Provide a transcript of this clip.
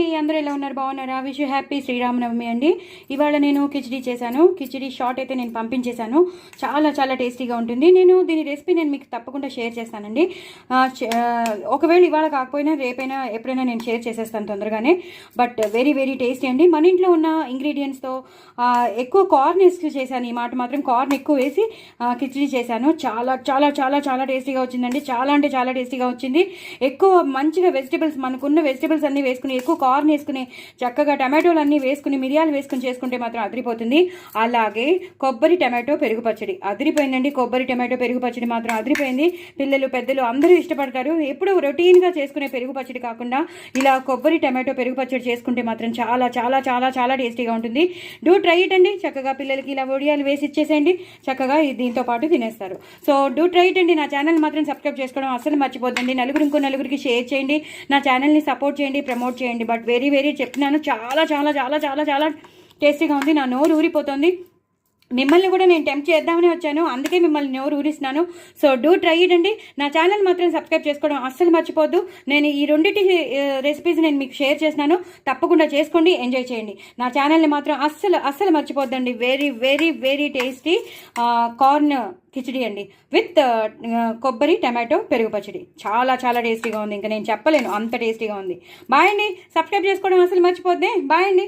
అండి, అందరూ ఎలా ఉన్నారు? బాగున్నారా? విష్ యూ హ్యాపీ శ్రీరామనవమి అండి. ఇవాళ నేను కిచిడి చేశాను. కిచిడి షార్ట్ అయితే నేను పంపించేశాను. చాలా చాలా టేస్టీగా ఉంటుంది. దీని రెసిపీ నేను మీకు తప్పకుండా షేర్ చేస్తానండి. ఒకవేళ ఇవాళ కాకపోయినా రేపైనా ఎప్పుడైనా నేను షేర్ చేసేస్తాను తొందరగానే. బట్ వెరీ వెరీ టేస్టీ అండి. మన ఇంట్లో ఉన్న ఇంగ్రీడియంట్స్తో ఎక్కువ కార్న్ వేసి చేశాను. ఈ మాట మాత్రం కార్న్ ఎక్కువ వేసి కిచిడి చేశాను. చాలా చాలా చాలా చాలా టేస్టీగా వచ్చిందండి. చాలా అంటే చాలా టేస్టీగా వచ్చింది. ఎక్కువ మంచిగా వెజిటబుల్స్, మనకున్న వెజిటబుల్స్ అన్నీ వేసుకుని, ఎక్కువ కార్న్ వేసుకుని, చక్కగా టమాటోలు అన్నీ వేసుకుని, మిరియాలు వేసుకుని చేసుకుంటే మాత్రం అదిరిపోతుంది. అలాగే కొబ్బరి టమాటో పెరుగు పచ్చడి అదిరిపోయిందండి. కొబ్బరి టమాటో పెరుగు పచ్చడి మాత్రం అదిరిపోయింది. పిల్లలు పెద్దలు అందరూ ఇష్టపడతారు. ఎప్పుడు రొటీన్గా చేసుకునే పెరుగు పచ్చడి కాకుండా ఇలా కొబ్బరి టమాటో పెరుగు పచ్చడి చేసుకుంటే మాత్రం చాలా చాలా చాలా చాలా టేస్టీగా ఉంటుంది. డూ ట్రై ఇట్ అండి. చక్కగా పిల్లలకి ఇలా వడియాలు వేసి ఇచ్చేసేయండి. చక్కగా దీంతో పాటు తినేస్తారు. సో డూ ట్రై ఇట్ అండి. నా ఛానల్ మాత్రం సబ్స్క్రైబ్ చేసుకోవడం అసలు మర్చిపోద్దండి. నలుగురికి షేర్ చేయండి. నా ఛానల్ని సపోర్ట్ చేయండి, ప్రమోట్ చేయండి. బట్ వెరీ వెరీ చెప్తున్నాను, చాలా చాలా చాలా చాలా చాలా టేస్టీగా ఉంది. నా నోరు ఊరిపోతుంది. మిమ్మల్ని కూడా నేను టెంప్ట్ చేద్దామని వచ్చాను, అందుకే మిమ్మల్ని నోరు ఊరిస్తున్నాను. సో డూ ట్రై ఇట్ అండి. నా ఛానల్ మాత్రం సబ్స్క్రైబ్ చేసుకోవడం అస్సలు మర్చిపోద్దు. నేను ఈ రెండింటి రెసిపీస్ నేను మీకు షేర్ చేసినాను, తప్పకుండా చేసుకోండి, ఎంజాయ్ చేయండి. నా ఛానల్ని మాత్రం అస్సలు మర్చిపోద్దండి. Very very very tasty corn khichdi అండి విత్ కొబ్బరి టమాటో పెరుగు పచ్చడి. చాలా చాలా టేస్టీగా ఉంది. ఇంకా నేను చెప్పలేను, అంత టేస్టీగా ఉంది. బాయ్ అండి. సబ్స్క్రైబ్ చేసుకోవడం అసలు మర్చిపోద్దే. బాయ్ అండి.